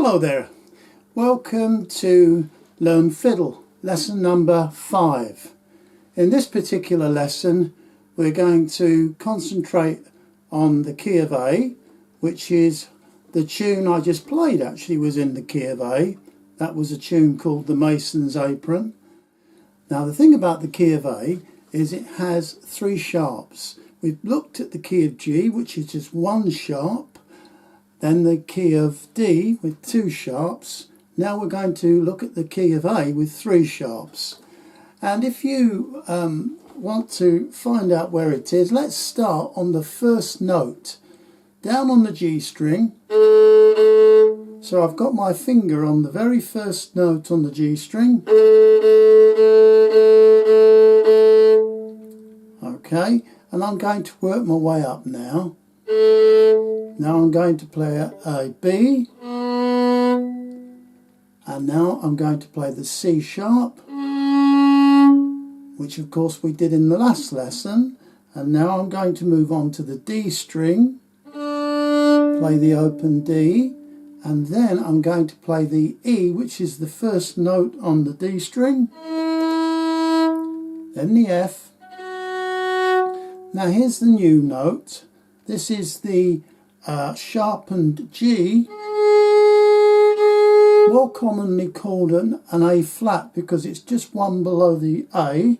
Hello there, welcome to Learn Fiddle, lesson number 5. In this particular lesson we're going to concentrate on the key of A, which is the tune I just played actually was in the key of A. That was a tune called The Mason's Apron. Now the thing about the key of A is it has 3 sharps. We've looked at the key of G, which is just 1 sharp, then the key of D with 2 sharps. Now we're going to look at the key of A with 3 sharps. And if you want to find out where it is, let's start on the first note, down on the G string. So I've got my finger on the very first note on the G string. Okay, and I'm going to work my way up now. Now I'm going to play a B, and now I'm going to play the C sharp, which of course we did in the last lesson, and now I'm going to move on to the D string, play the open D, and then I'm going to play the E, which is the first note on the D string, then the F. Now here's the new note. This is the sharpened G, more commonly called an A flat because it's just one below the A.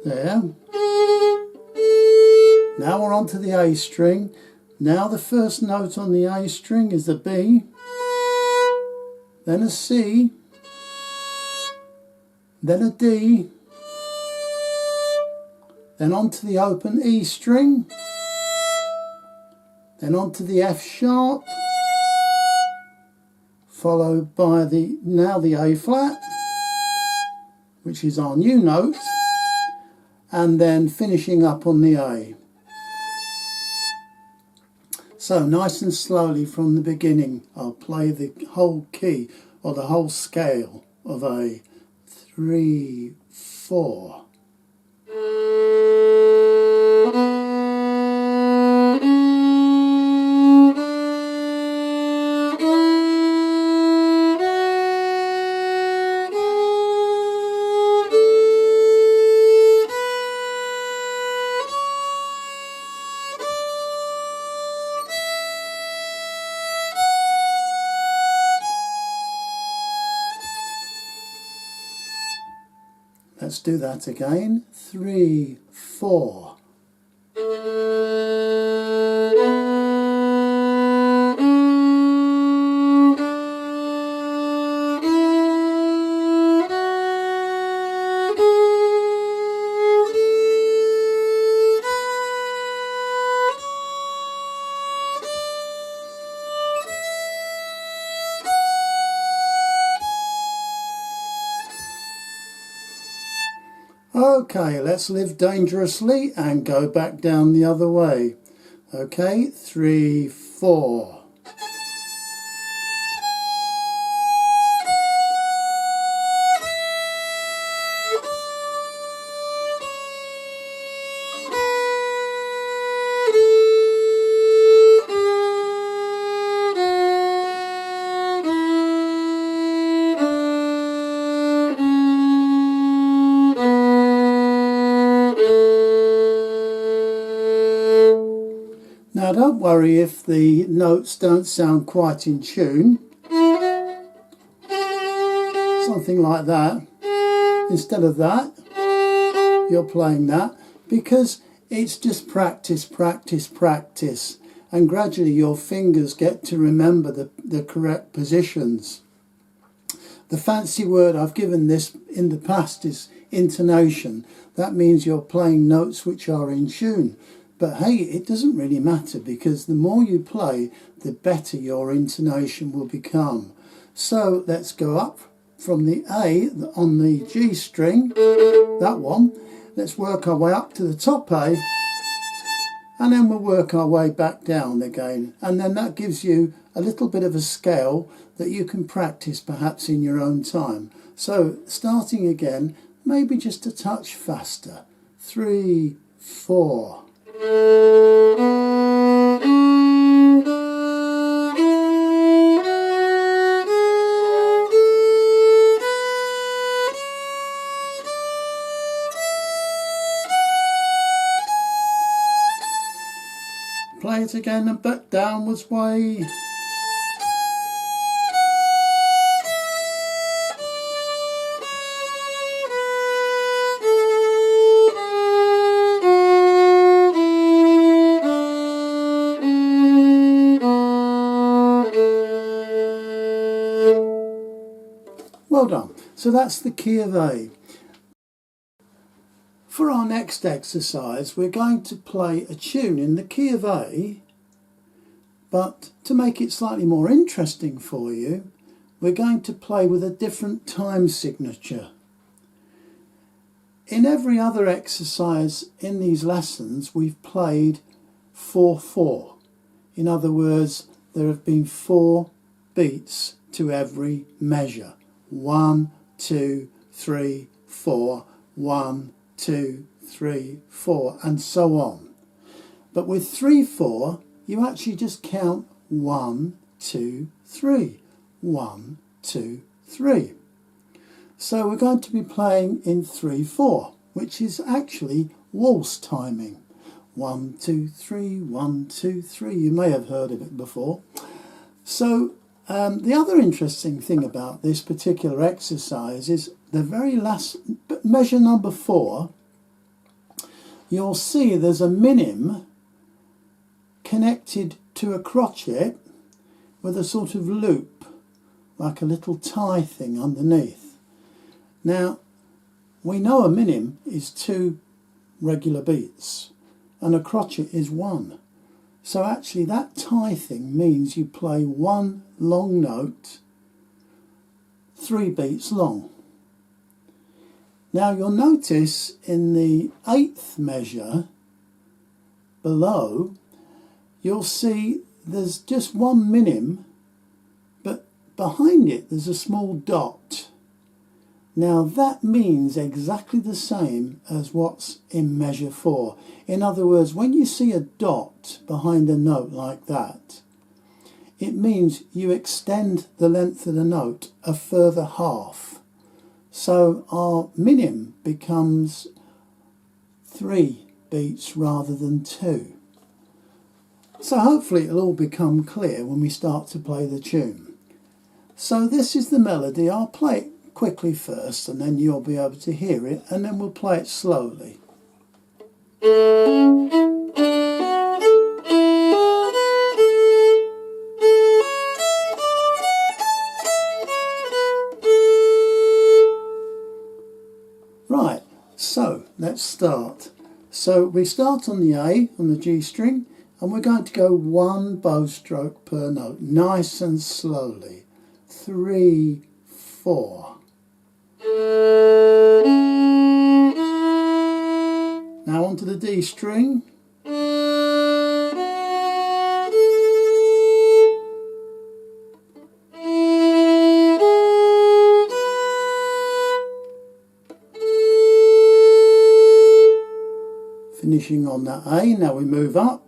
There. Now we're on to the A string. Now the first note on the A string is the B, then a C, then a D, then on to the open E string, then on to the F sharp, followed by now the A flat, which is our new note, and then finishing up on the A. So nice and slowly from the beginning I'll play the whole key or the whole scale of A. 3, 4. Let's do that again. 3, 4. Okay, let's live dangerously and go back down the other way. Okay, 3, 4. Now don't worry if the notes don't sound quite in tune. Something like that. Instead of that, you're playing that because it's just practice, practice, practice. And gradually your fingers get to remember the correct positions. The fancy word I've given this in the past is intonation. That means you're playing notes which are in tune. But hey, it doesn't really matter because the more you play, the better your intonation will become. So let's go up from the A on the G string, that one. Let's work our way up to the top A, and then we'll work our way back down again. And then that gives you a little bit of a scale that you can practice perhaps in your own time. So starting again, maybe just a touch faster. 3, 4. play it again and back downwards way. Well done. So that's the key of A. For our next exercise, we're going to play a tune in the key of A, but to make it slightly more interesting for you, we're going to play with a different time signature. In every other exercise in these lessons, we've played 4/4. In other words, there have been 4 beats to every measure. 1, 2, 3, 4, 1, 2, 3, 4, and so on. But with 3/4, you actually just count 1, 2, 3, 1, 2, 3. So we're going to be playing in 3/4, which is actually waltz timing. 1, 2, 3, 1, 2, 3. You may have heard of it before. So the other interesting thing about this particular exercise is the very last measure, number 4. You'll see there's a minim connected to a crotchet with a sort of loop, like a little tie thing underneath. Now, we know a minim is 2 regular beats and a crotchet is 1. So actually that tie thing means you play 1 long note 3 beats long. Now you'll notice in the 8th measure below, you'll see there's just 1 minim, but behind it there's a small dot. Now that means exactly the same as what's in measure 4. In other words, when you see a dot behind a note like that, it means you extend the length of the note a further half. So our minim becomes 3 beats rather than 2. So hopefully it'll all become clear when we start to play the tune. So this is the melody. I'll play it quickly first and then you'll be able to hear it, and then we'll play it slowly. Right, so let's start. So we start on the A, on the G string, and we're going to go 1 bow stroke per note, nice and slowly. 3, 4. Now onto the D string. Finishing on that A, now we move up.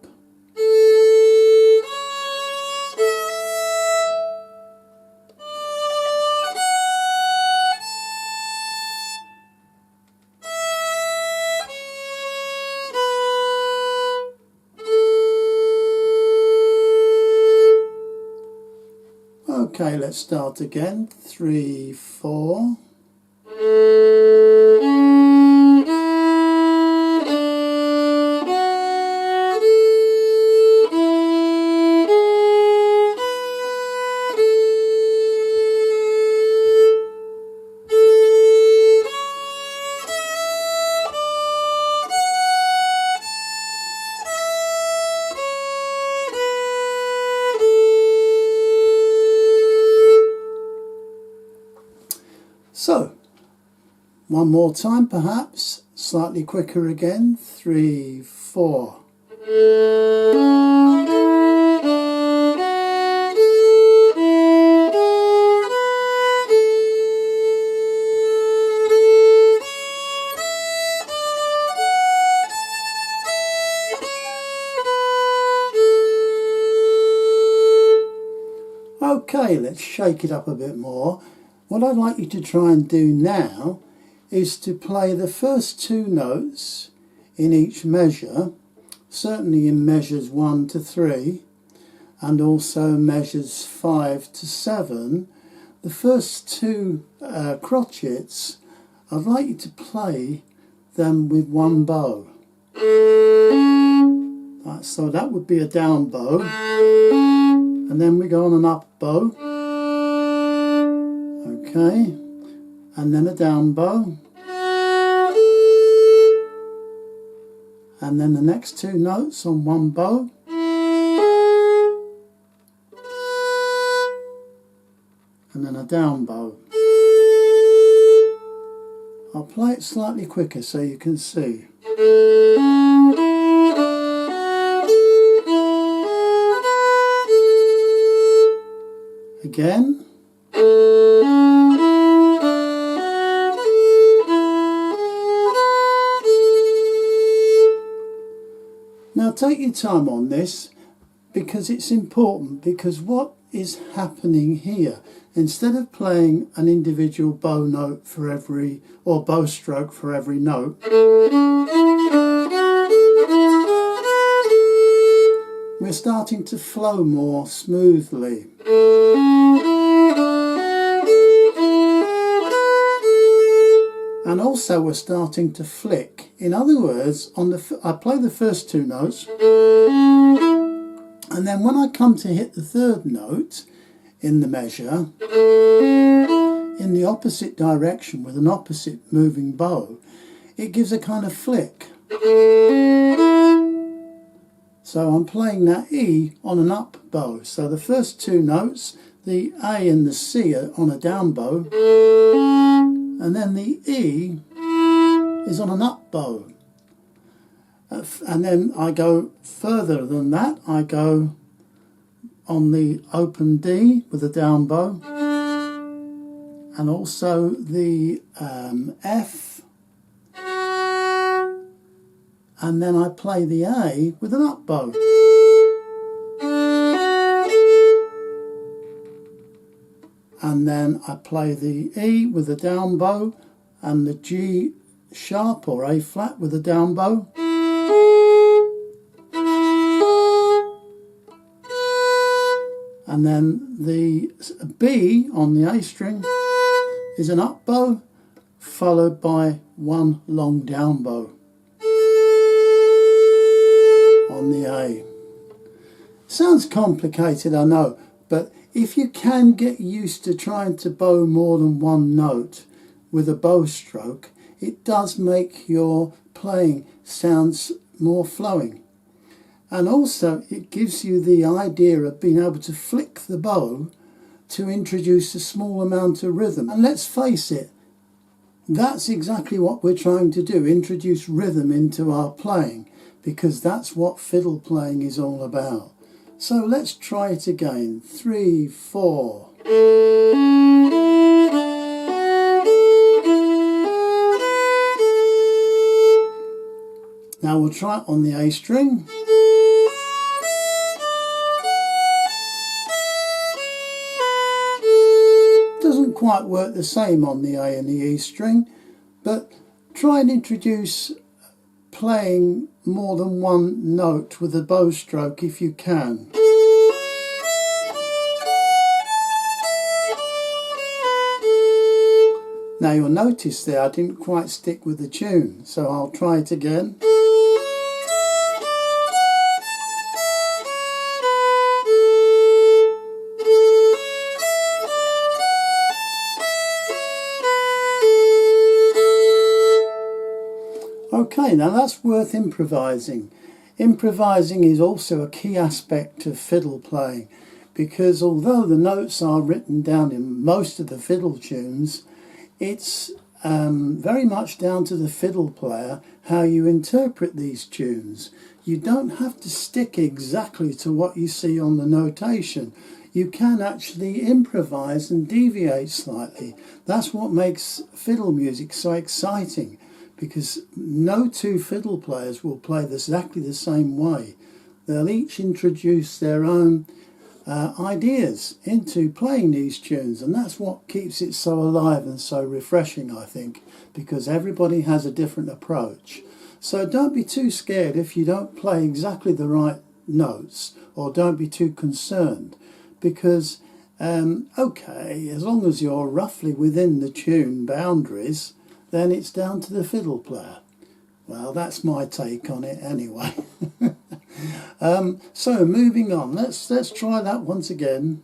Okay, let's start again. 3, 4. So, one more time perhaps, slightly quicker again, 3, 4. Okay, let's shake it up a bit more. What I'd like you to try and do now is to play the first 2 notes in each measure certainly in measures 1 to 3 and also measures 5 to 7, the first two crotchets, I'd like you to play them with one bow. So that would be a down bow, and then we go on an up bow, okay, and then a down bow, and then the next two notes on one bow, and then a down bow. I'll play it slightly quicker so you can see. Again. Now take your time on this, because it's important, because what is happening here, instead of playing an individual bow note for every, or bow stroke for every note, we're starting to flow more smoothly. And also we're starting to flick. In other words, I play the first two notes, and then when I come to hit the third note in the measure, in the opposite direction with an opposite moving bow, it gives a kind of flick. So I'm playing that E on an up bow. So the first two notes, the A and the C, are on a down bow, and then the E is on an up bow. And then I go further than that. I go on the open D with a down bow, and also the F, and then I play the A with an up bow. And then I play the E with a down bow, and the G sharp or A flat with a down bow. And then the B on the A string is an up bow, followed by one long down bow on the A. Sounds complicated, I know, but if you can get used to trying to bow more than one note with a bow stroke, it does make your playing sounds more flowing. And also it gives you the idea of being able to flick the bow to introduce a small amount of rhythm. And let's face it, that's exactly what we're trying to do, introduce rhythm into our playing, because that's what fiddle playing is all about. So let's try it again. 3, 4. Now we'll try it on the A string. Doesn't quite work the same on the A and the E string, but try and introduce playing more than one note with a bow stroke if you can. Now you'll notice there I didn't quite stick with the tune, so I'll try it again. Okay, now that's worth improvising. Improvising is also a key aspect of fiddle playing, because although the notes are written down in most of the fiddle tunes, it's very much down to the fiddle player how you interpret these tunes. You don't have to stick exactly to what you see on the notation. You can actually improvise and deviate slightly. That's what makes fiddle music so exciting, because no two fiddle players will play exactly the same way. They'll each introduce their own ideas into playing these tunes, and that's what keeps it so alive and so refreshing, I think, because everybody has a different approach. So don't be too scared if you don't play exactly the right notes, or don't be too concerned, because okay, as long as you're roughly within the tune boundaries, then it's down to the fiddle player. Well, that's my take on it anyway. So moving on, let's try that once again.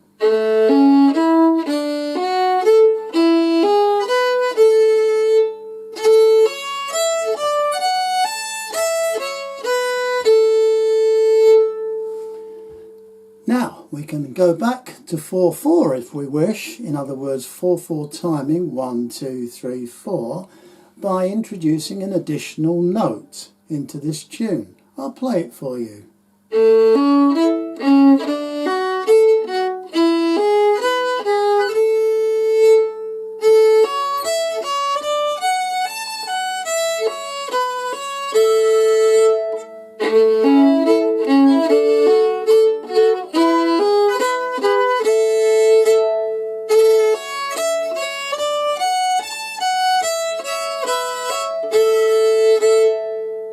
Now we can go back to 4/4 if we wish, in other words 4/4 timing, 1, 2, 3, 4, by introducing an additional note into this tune. I'll play it for you.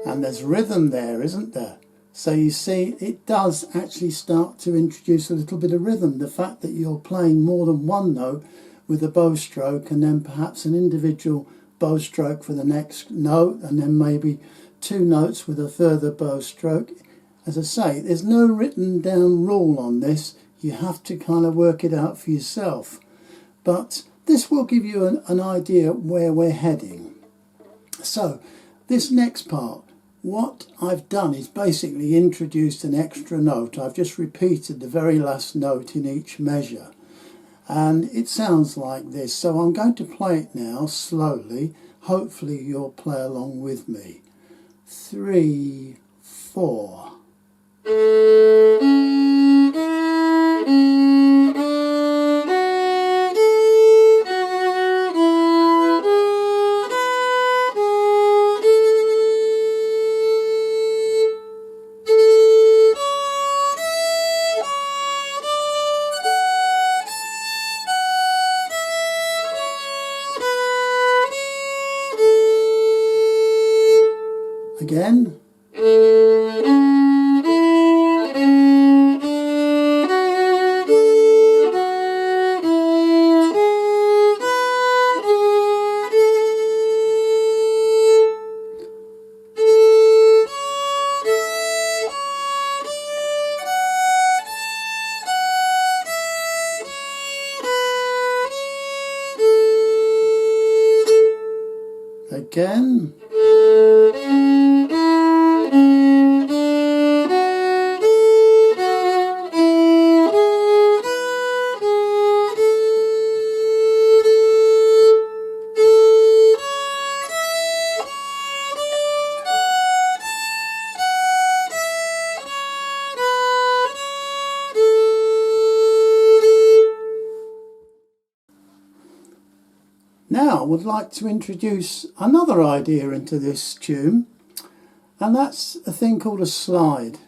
And there's rhythm there, isn't there? So you see, it does actually start to introduce a little bit of rhythm. The fact that you're playing more than one note with a bow stroke, and then perhaps an individual bow stroke for the next note, and then maybe 2 notes with a further bow stroke. As I say, there's no written down rule on this. You have to kind of work it out for yourself. But this will give you an idea where we're heading. So this next part, what I've done is basically introduced an extra note. I've just repeated the very last note in each measure, and it sounds like this. So I'm going to play it now slowly. Hopefully you'll play along with me. 3, 4. Again. Again. Now I would like to introduce another idea into this tune, and that's a thing called a slide.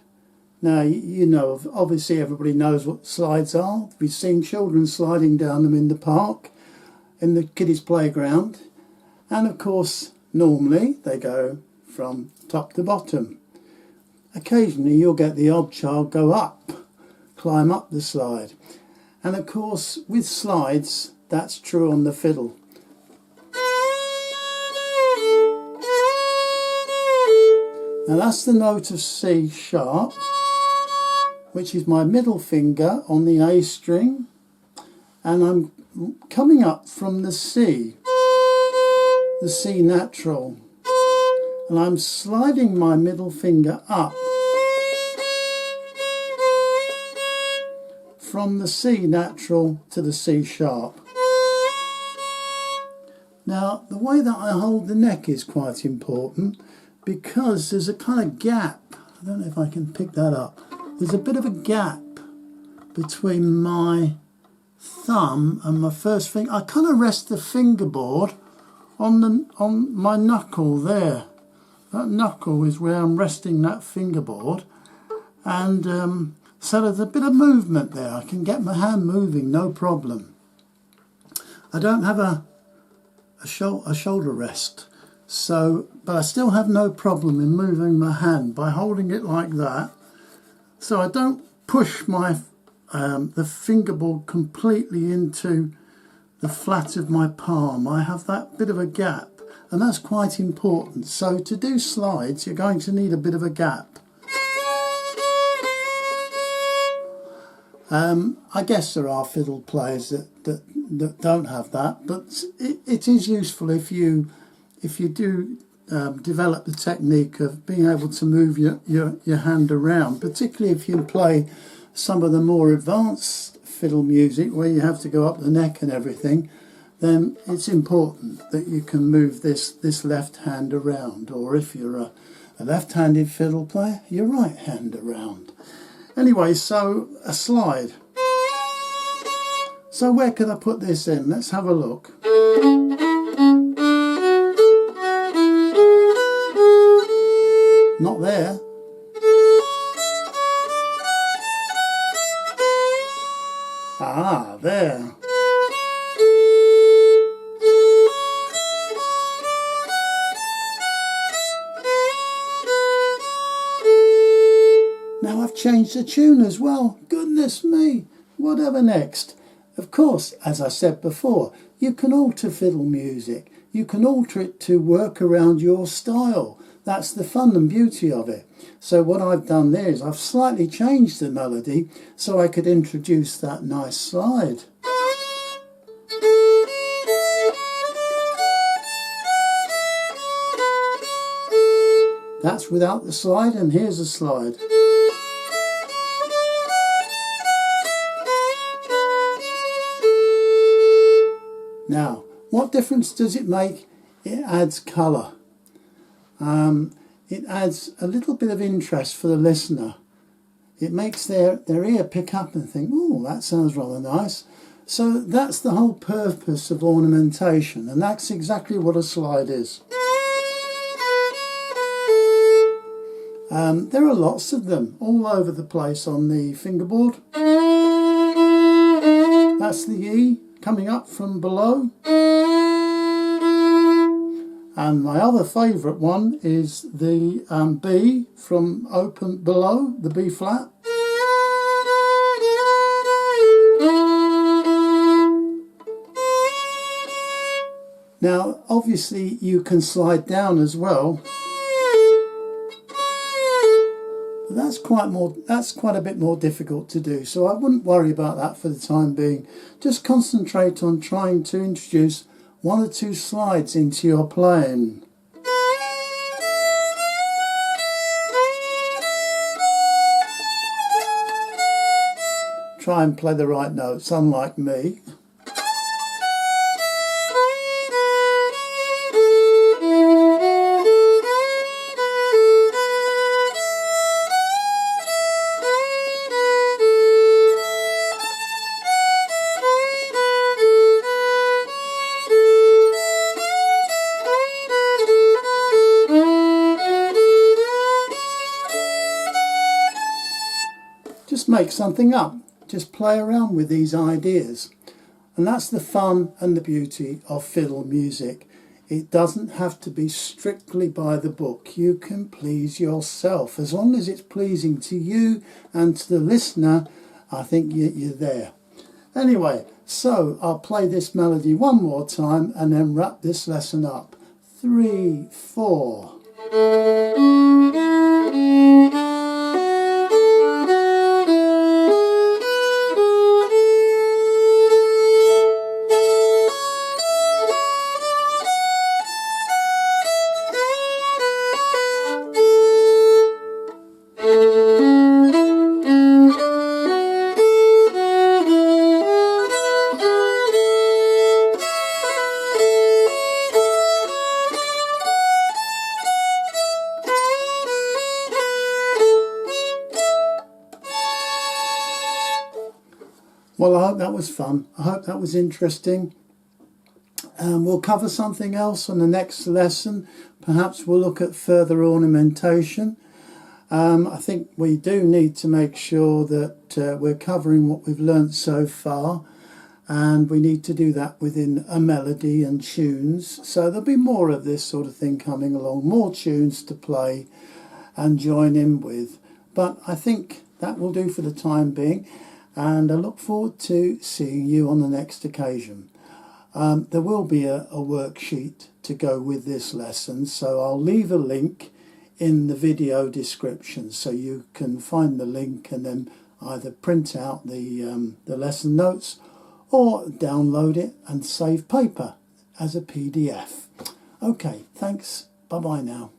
Now you know, obviously everybody knows what slides are. We've seen children sliding down them in the park, in the kiddies' playground, and of course normally they go from top to bottom. Occasionally you'll get the odd child go up, climb up the slide, and of course with slides that's true on the fiddle. Now that's the note of C sharp, which is my middle finger on the A string, and I'm coming up from the C natural, and I'm sliding my middle finger up from the C natural to the C sharp. Now the way that I hold the neck is quite important, because there's a kind of gap. I don't know if I can pick that up. There's a bit of a gap between my thumb and my first finger. I kind of rest the fingerboard on my knuckle there. That knuckle is where I'm resting that fingerboard, and so there's a bit of movement there. I can get my hand moving, no problem. I don't have a shoulder rest, So, but I still have no problem in moving my hand by holding it like that. So I don't push my the fingerboard completely into the flat of my palm. I have that bit of a gap, and that's quite important. So to do slides, you're going to need a bit of a gap. I guess there are fiddle players that don't have that, but it is useful if you do develop the technique of being able to move your hand around, particularly if you play some of the more advanced fiddle music where you have to go up the neck and everything. Then it's important that you can move this left hand around, or if you're a left-handed fiddle player, your right hand around. Anyway, so a slide. So where could I put this in? Let's have a look. Not there. Ah, there. Now I've changed the tune as well. Goodness me, whatever next? Of course, as I said before, you can alter fiddle music. You can alter it to work around your style. That's the fun and beauty of it. So what I've done there is I've slightly changed the melody so I could introduce that nice slide. That's without the slide, and here's a slide. Now, what difference does it make? It adds colour. It adds a little bit of interest for the listener. It makes their ear pick up and think, oh, that sounds rather nice. So that's the whole purpose of ornamentation, and that's exactly what a slide is. There are lots of them all over the place on the fingerboard. That's the E coming up from below. And my other favourite one is the B from open below, the B flat. Now, obviously, you can slide down as well. But that's quite a bit more difficult to do, so I wouldn't worry about that for the time being. Just concentrate on trying to introduce one or two slides into your playing. Try and play the right notes, unlike me. Just make something up. Just play around with these ideas. And that's the fun and the beauty of fiddle music. It doesn't have to be strictly by the book. You can please yourself. As long as it's pleasing to you and to the listener, I think you're there. Anyway, so I'll play this melody one more time and then wrap this lesson up. 3, 4. Well, I hope that was fun. I hope that was interesting. We'll cover something else on the next lesson. Perhaps we'll look at further ornamentation. I think we do need to make sure that we're covering what we've learnt so far. and we need to do that within a melody and tunes. So there'll be more of this sort of thing coming along, more tunes to play and join in with. But I think that will do for the time being, and I look forward to seeing you on the next occasion. There will be a worksheet to go with this lesson, so I'll leave a link in the video description so you can find the link and then either print out the lesson notes or download it and save paper as a PDF. Okay, thanks. Bye-bye now.